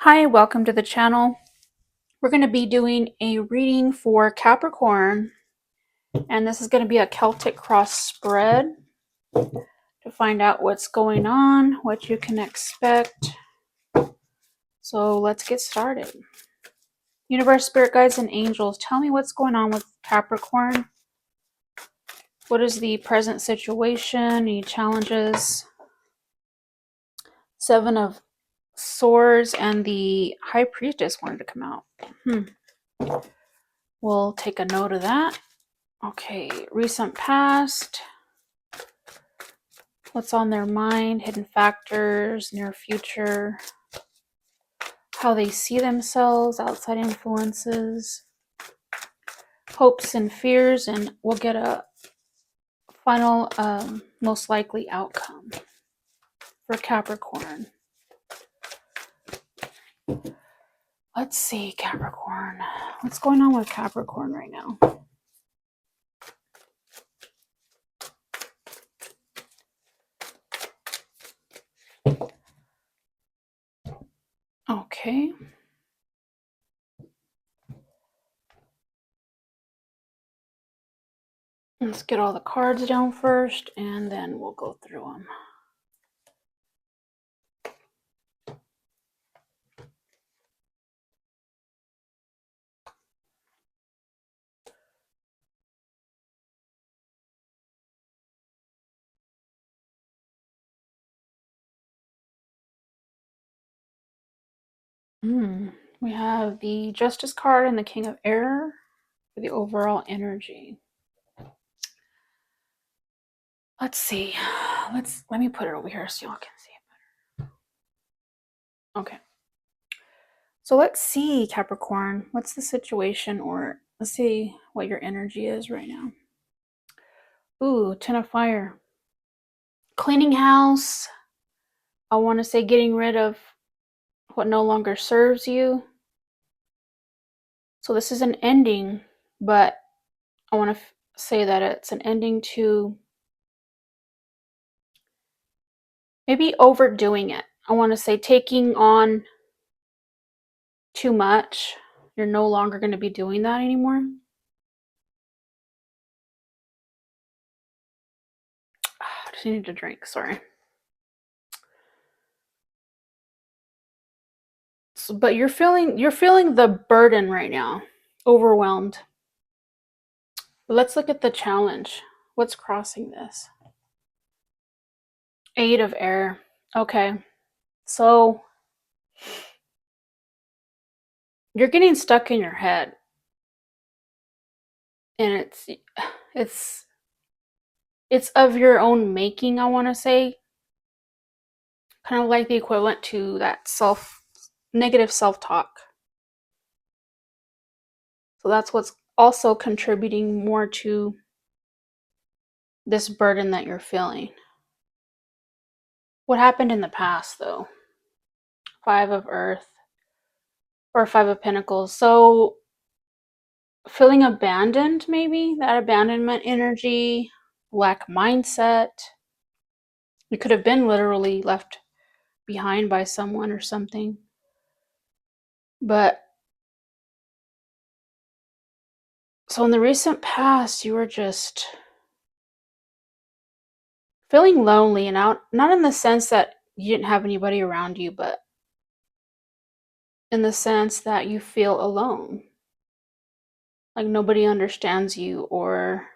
Hi, welcome to the channel. We're going to be doing a reading for Capricorn, and this is going to be a Celtic cross spread to find out what's going on, what you can expect. So let's get started. Universe, spirit guides, and angels, tell me what's going on with Capricorn. What is the present situation? Any challenges? Seven of Swords and the High Priestess wanted to come out. We'll take a note of that. Okay, recent past. What's on their mind, hidden factors, near future, how they see themselves, outside influences, hopes and fears, and we'll get a final, most likely outcome for Capricorn. Let's see, Capricorn. What's going on with Capricorn right now? Okay. Let's get all the cards down first, and then we'll go through them. We have the Justice card and the King of Air for the overall energy. Let's see. Let me put it over here so y'all can see it better. Okay. So let's see, Capricorn. What's the situation, or let's see what your energy is right now. Ooh, Ten of Fire. Cleaning house. I want to say getting rid of what no longer serves you. So this is an ending, but I want to say that it's an ending to maybe overdoing it. I want to say taking on too much. You're no longer going to be doing that anymore. I just needed a drink, sorry. So, but you're feeling the burden right now, overwhelmed. But let's look at the challenge. What's crossing this? Eight of Air. Okay. So you're getting stuck in your head. And it's of your own making, I want to say. Kind of like the equivalent to that negative self-talk. So that's what's also contributing more to this burden that you're feeling. What happened in the past, though? Five of Earth or Five of Pentacles. So feeling abandoned, maybe that abandonment energy, lack mindset. You could have been literally left behind by someone or something. But so in the recent past, you were just feeling lonely, and out, not in the sense that you didn't have anybody around you, but in the sense that you feel alone. Like nobody understands you, or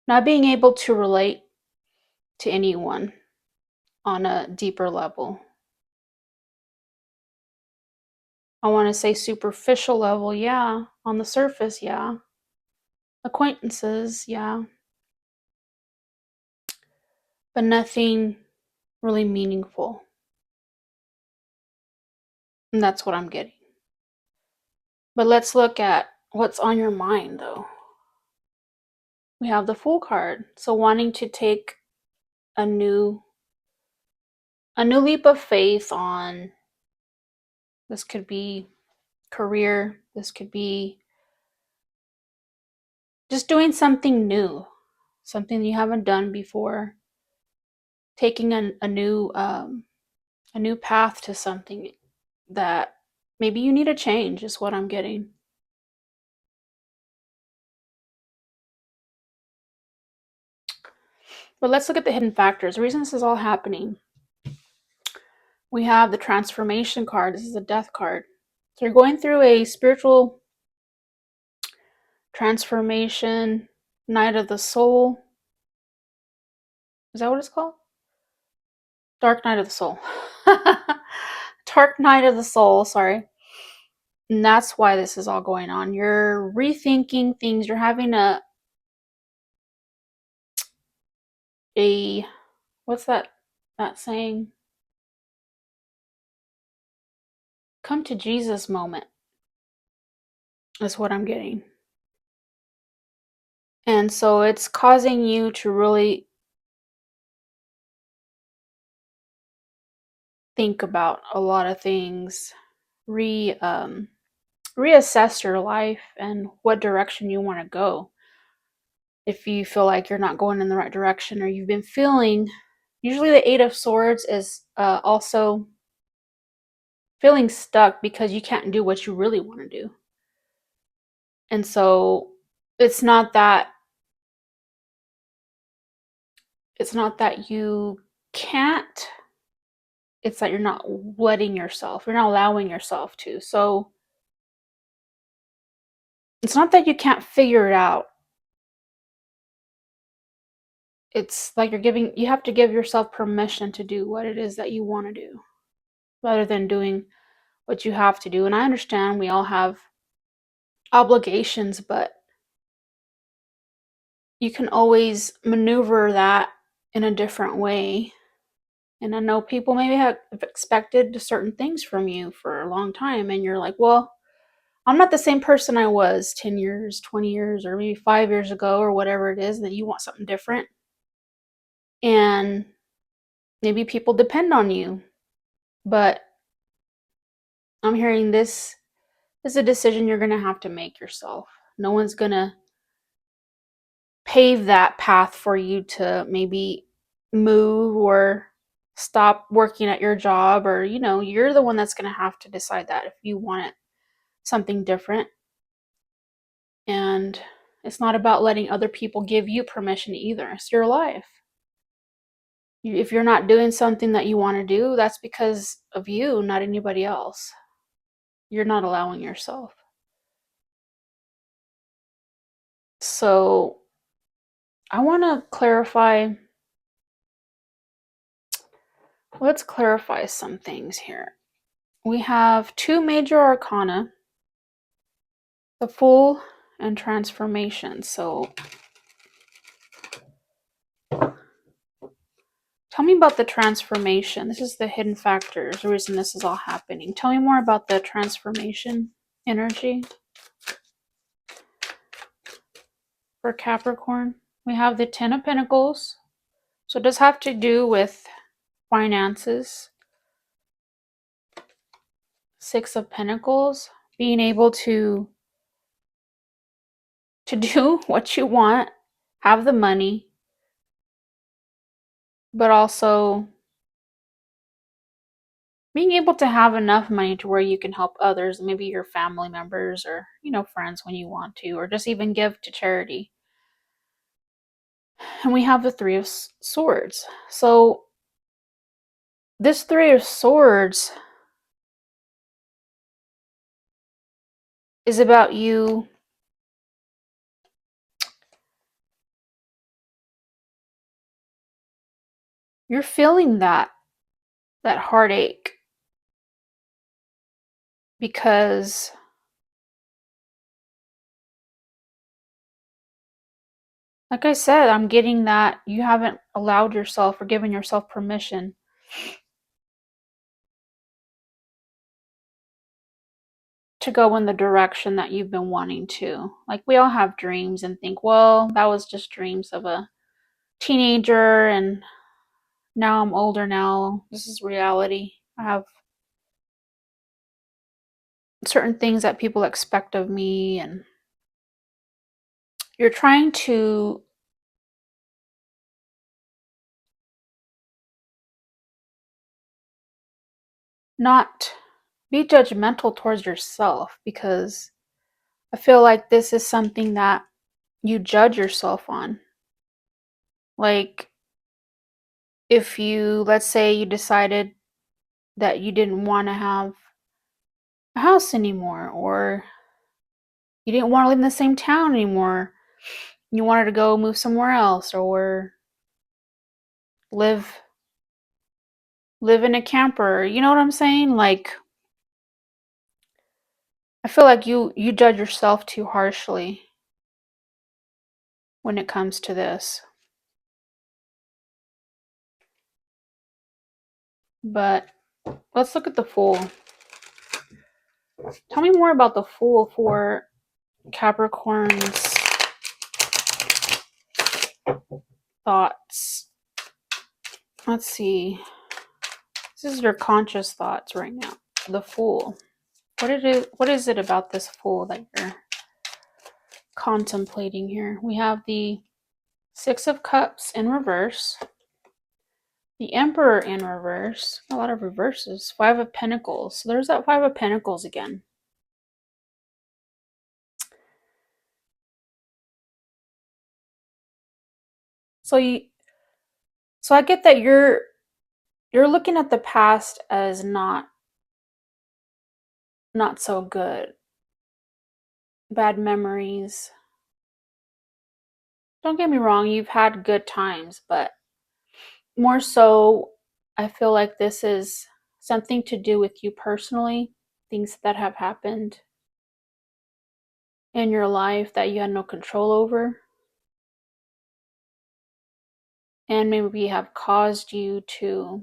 not being able to relate to anyone on a deeper level. I want to say superficial level, yeah. On the surface, yeah. Acquaintances, yeah. But nothing really meaningful. And that's what I'm getting. But let's look at what's on your mind, though. We have the Fool card. So wanting to take a new leap of faith on, this could be career, this could be just doing something new, something you haven't done before, taking a new a new path to something that maybe you need a change, is what I'm getting. But let's look at the hidden factors. The reason this is all happening. We have the transformation card. This is a death card. So you're going through a spiritual transformation, night of the soul. Is that what it's called? Dark night of the soul. Dark night of the soul, sorry. And that's why this is all going on. You're rethinking things. You're having a what's that saying? Come to Jesus moment. That's what I'm getting. And so it's causing you to really think about a lot of things, reassess your life and what direction you want to go. If you feel like you're not going in the right direction, or you've been feeling, usually the Eight of Swords is also feeling stuck because you can't do what you really want to do. And so it's not that you can't, it's that you're not letting yourself, you're not allowing yourself to. So it's not that you can't figure it out. It's like you have to give yourself permission to do what it is that you want to do, rather than doing what you have to do. And I understand we all have obligations, but you can always maneuver that in a different way. And I know people maybe have expected certain things from you for a long time, and you're like, well, I'm not the same person I was 10 years, 20 years, or maybe 5 years ago, or whatever it is, that you want something different. And maybe people depend on you. But I'm hearing this is a decision you're going to have to make yourself. No one's going to pave that path for you to maybe move or stop working at your job, or you're the one that's going to have to decide that if you want it something different. And it's not about letting other people give you permission either. It's your life. If you're not doing something that you want to do, that's because of you, not anybody else. You're not allowing yourself. So I want to clarify. Let's clarify some things here. We have two major arcana, the Fool and Transformation. So tell me about the transformation. This is the hidden factors, the reason this is all happening. Tell me more about the transformation energy for Capricorn. We have the Ten of Pentacles. So it does have to do with finances. Six of Pentacles, being able to do what you want, have the money, but also being able to have enough money to where you can help others, maybe your family members or friends when you want to, or just even give to charity. And we have the Three of Swords. So this Three of Swords is about you you're feeling that heartache because like I said, I'm getting that you haven't allowed yourself or given yourself permission to go in the direction that you've been wanting to. Like, we all have dreams and think, well, that was just dreams of a teenager, and now I'm older now. This is reality. I have certain things that people expect of me, and you're trying to not be judgmental towards yourself, because I feel like this is something that you judge yourself on. Like, if you, let's say you decided that you didn't want to have a house anymore, or you didn't want to live in the same town anymore, you wanted to go move somewhere else, or live in a camper, you know what I'm saying? Like, I feel like you judge yourself too harshly when it comes to this. But let's look at the Fool. Tell me more about the Fool for Capricorn's thoughts. Let's see. This is your conscious thoughts right now. The Fool. What is it about this Fool that you're contemplating here? We have the Six of Cups in reverse. The Emperor in reverse. A lot of reverses. Five of Pentacles. So there's that Five of Pentacles again. So I get that you're looking at the past as not so good. Bad memories. Don't get me wrong, you've had good times, but more so, I feel like this is something to do with you personally, things that have happened in your life that you had no control over, and maybe have caused you to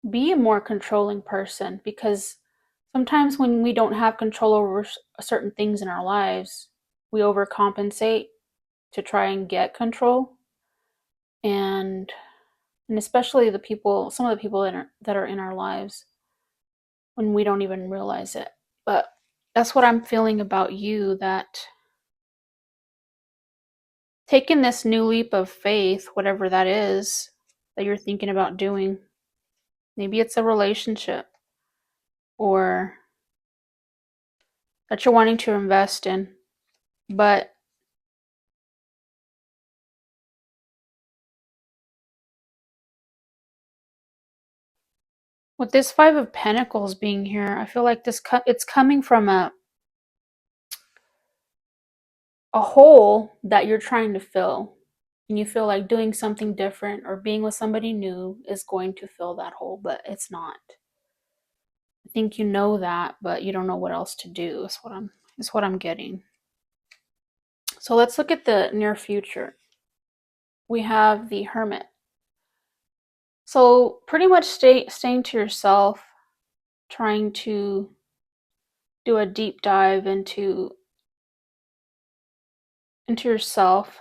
be a more controlling person, because sometimes when we don't have control over certain things in our lives, we overcompensate to try and get control. And especially some of the people that are in our lives, when we don't even realize it. But that's what I'm feeling about you, that taking this new leap of faith, whatever that is that you're thinking about doing, maybe it's a relationship, or that you're wanting to invest in. But with this Five of Pentacles being here, I feel like it's coming from a hole that you're trying to fill. And you feel like doing something different or being with somebody new is going to fill that hole, but it's not. I think you know that, but you don't know what else to do. Is what I'm getting. So let's look at the near future. We have the Hermit. So pretty much staying to yourself, trying to do a deep dive into yourself,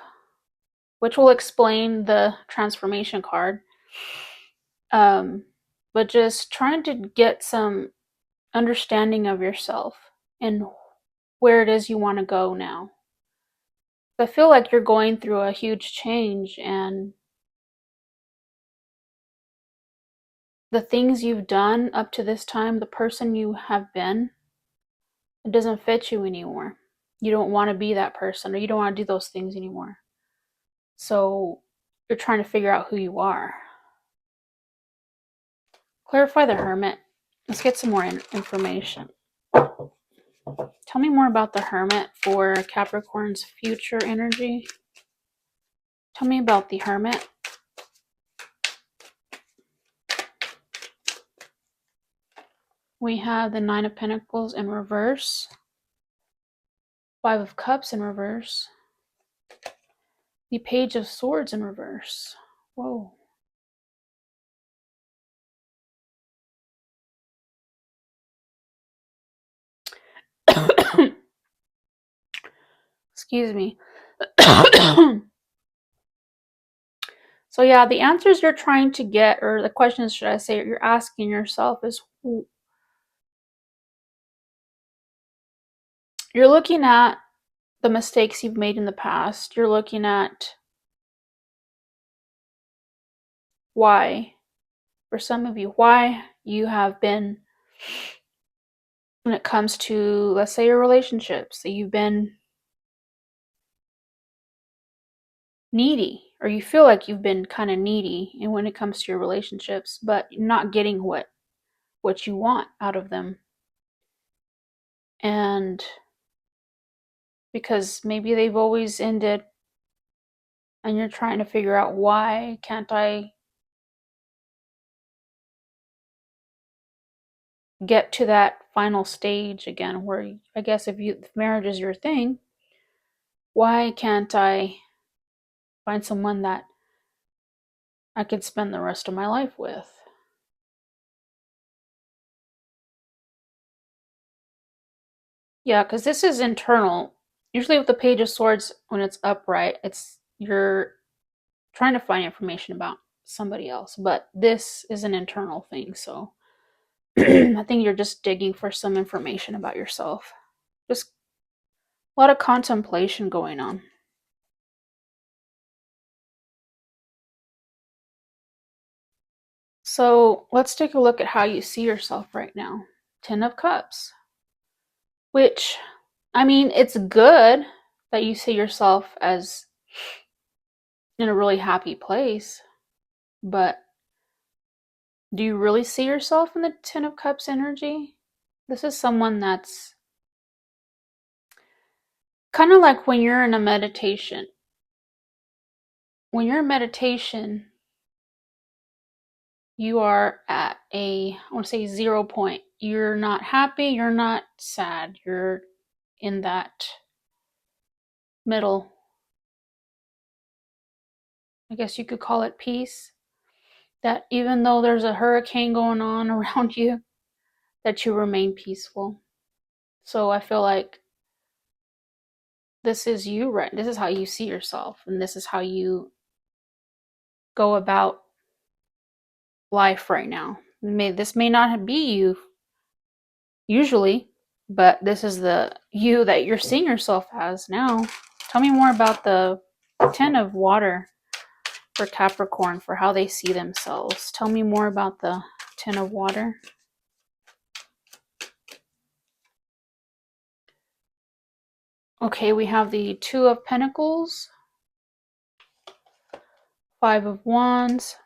which will explain the transformation card. But just trying to get some understanding of yourself and where it is you want to go now. I feel like you're going through a huge change, and the things you've done up to this time, the person you have been, it doesn't fit you anymore. You don't want to be that person, or you don't want to do those things anymore. So you're trying to figure out who you are. Clarify the Hermit. Let's get some more information. Tell me more about the Hermit for Capricorn's future energy. Tell me about the Hermit. We have the Nine of Pentacles in reverse. Five of Cups in reverse. The Page of Swords in reverse. Whoa. Excuse me. So yeah, the answers you're trying to get, or the questions, should I say, you're asking yourself is, you're looking at the mistakes you've made in the past. You're looking at why, for some of you, why you have been, when it comes to, let's say, your relationships, that you've been needy, or you feel like you've been kind of needy, and when it comes to your relationships, but not getting what you want out of them. And because maybe they've always ended, and you're trying to figure out, why can't I get to that final stage again, where, I guess, if marriage is your thing, why can't I find someone that I could spend the rest of my life with? Yeah, because this is internal. Usually with the Page of Swords, when it's upright, you're trying to find information about somebody else, but this is an internal thing. So I think you're just digging for some information about yourself. Just a lot of contemplation going on. So let's take a look at how you see yourself right now. 10 of Cups. Which, I mean, it's good that you see yourself as in a really happy place, but do you really see yourself in the 10 of Cups energy? This is someone that's kind of like when you're in a meditation. When you're in meditation, you are at I want to say 0 point. You're not happy, you're not sad, you're in that middle, I guess you could call it, peace. That even though there's a hurricane going on around you, that you remain peaceful. So I feel like this is you, right? This is how you see yourself, and this is how you go about life right now. This may not be you usually, but this is the you that you're seeing yourself as now. Tell me more about the 10 of Water for Capricorn, for how they see themselves. Tell me more about the 10 of Water. Okay, we have the 2 of Pentacles, 5 of Wands,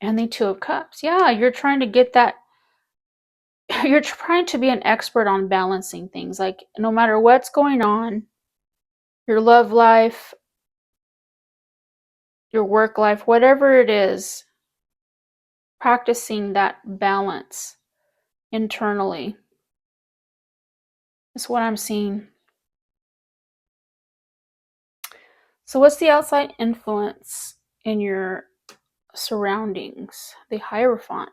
and the 2 of Cups. Yeah, you're trying to get that. You're trying to be an expert on balancing things. Like, no matter what's going on, your love life, your work life, whatever it is, practicing that balance internally is what I'm seeing. So what's the outside influence in your surroundings? The Hierophant.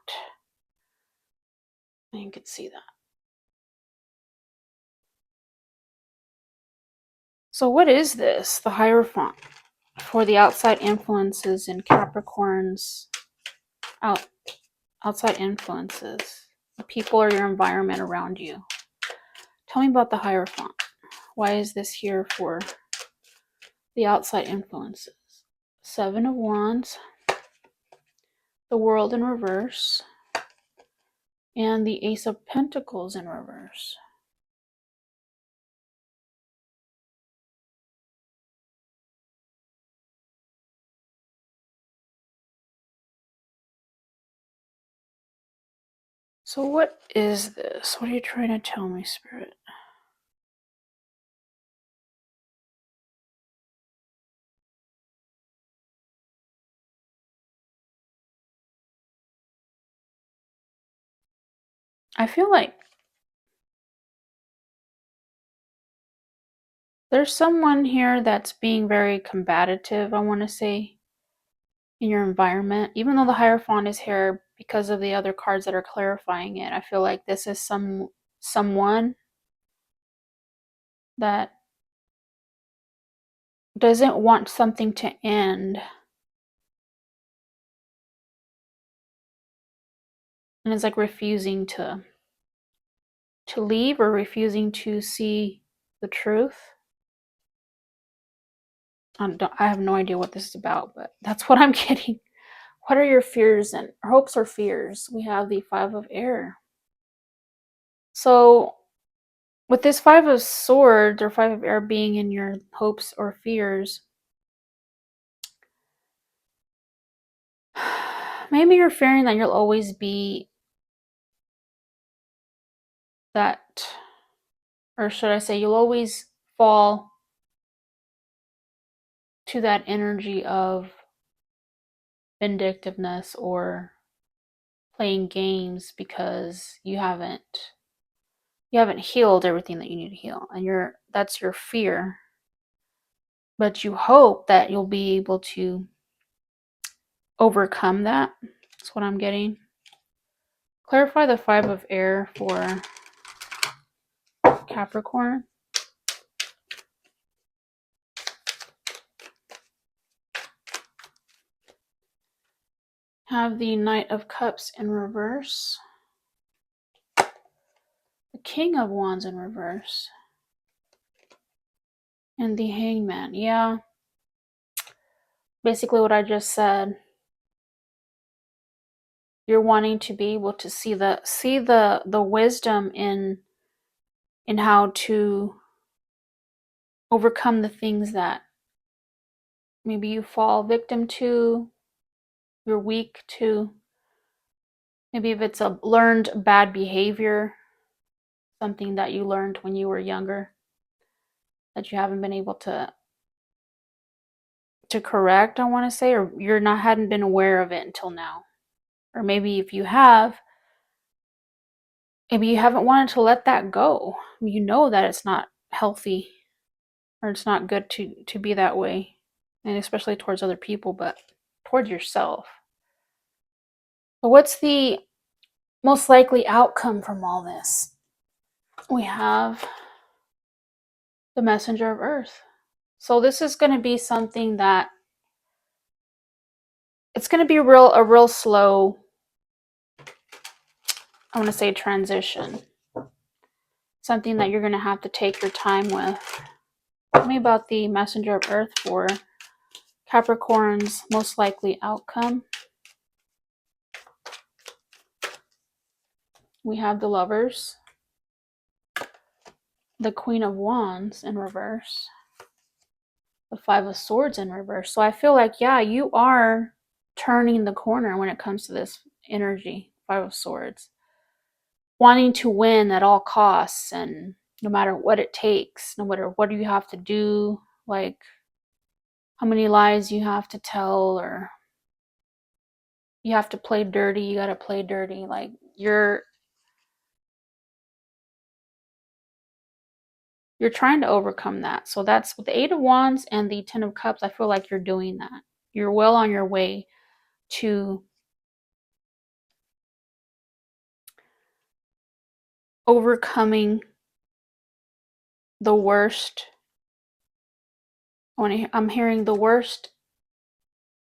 You can see that. So what is this, the Hierophant, for the outside influences in Capricorn's outside influences, the people or your environment around you? Tell me about the Hierophant. Why is this here for the outside influences? 7 of Wands, the World in reverse, and the Ace of Pentacles in reverse. So what is this? What are you trying to tell me, Spirit? I feel like there's someone here that's being very combative, I want to say, in your environment. Even though the Hierophant is here, because of the other cards that are clarifying it, I feel like this is someone that doesn't want something to end, and is like refusing to leave, or refusing to see the truth. I have no idea what this is about, but that's what I'm getting. What are your fears and hopes or fears? We have the Five of Air. So with this Five of Swords or Five of Air being in your hopes or fears, maybe you're fearing that you'll always be that, or should I say, you'll always fall to that energy of vindictiveness or playing games because you haven't healed everything that you need to heal, and that's your fear. But you hope that you'll be able to overcome that. That's what I'm getting. Clarify the Five of Air for Capricorn. Have the Knight of Cups in reverse. The King of Wands in reverse. And the Hangman. Yeah. Basically what I just said. You're wanting to be able to see the wisdom in how to overcome the things that maybe you fall victim to, you're weak to. Maybe if it's a learned bad behavior, something that you learned when you were younger that you haven't been able to correct, I want to say, or hadn't been aware of it until now. Or maybe if you have, maybe you haven't wanted to let that go. You know that it's not healthy or it's not good to be that way, and especially towards other people, but towards yourself. But what's the most likely outcome from all this? We have the Messenger of Earth. So this is going to be something that it's going to be a real slow, I want to say, transition. Something that you're going to have to take your time with. Tell me about the Messenger of Earth for Capricorn's most likely outcome. We have the Lovers, the Queen of Wands in reverse, the Five of Swords in reverse. So I feel like, yeah, you are turning the corner when it comes to this energy, Five of Swords. Wanting to win at all costs, and no matter what it takes, no matter what you have to do, like how many lies you have to tell, or you have to play dirty, you got to play dirty. Like you're trying to overcome that. So that's with the Eight of Wands and the Ten of Cups. I feel like you're doing that. You're well on your way to overcoming the worst. I'm hearing the worst,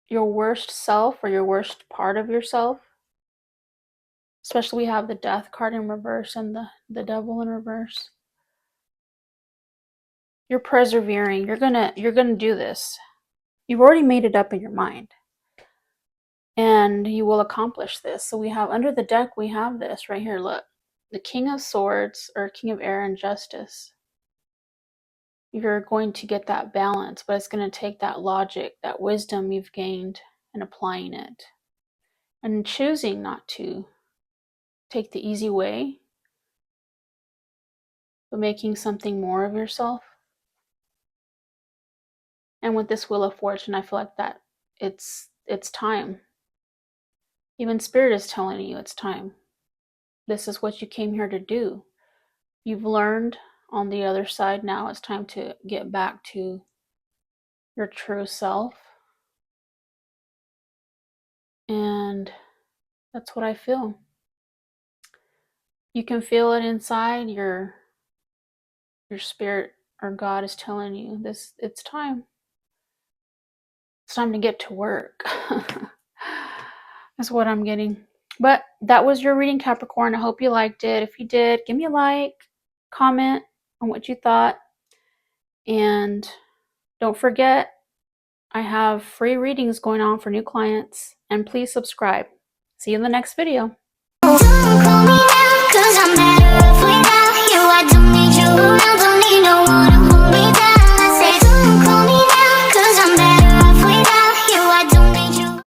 your worst self or your worst part of yourself. Especially we have the Death card in reverse and the Devil in reverse. You're persevering. You're gonna do this. You've already made it up in your mind. And you will accomplish this. So we have under the deck, we have this right here. Look, the King of Swords or King of Air and Justice. You're going to get that balance, but it's going to take that logic, that wisdom you've gained, and applying it. And choosing not to take the easy way, but making something more of yourself. And with this Wheel of Fortune, I feel like that it's time. Even Spirit is telling you it's time. This is what you came here to do. You've learned on the other side. Now it's time to get back to your true self. And that's what I feel. You can feel it inside. Your spirit or God is telling you this. It's time. It's time to get to work. That's what I'm getting. But that was your reading, Capricorn. I hope you liked it. If you did, give me a like, comment on what you thought. And don't forget, I have free readings going on for new clients, and please subscribe. See you in the next video. Don't call me now, 'cause I'm better off without you. I don't need you around.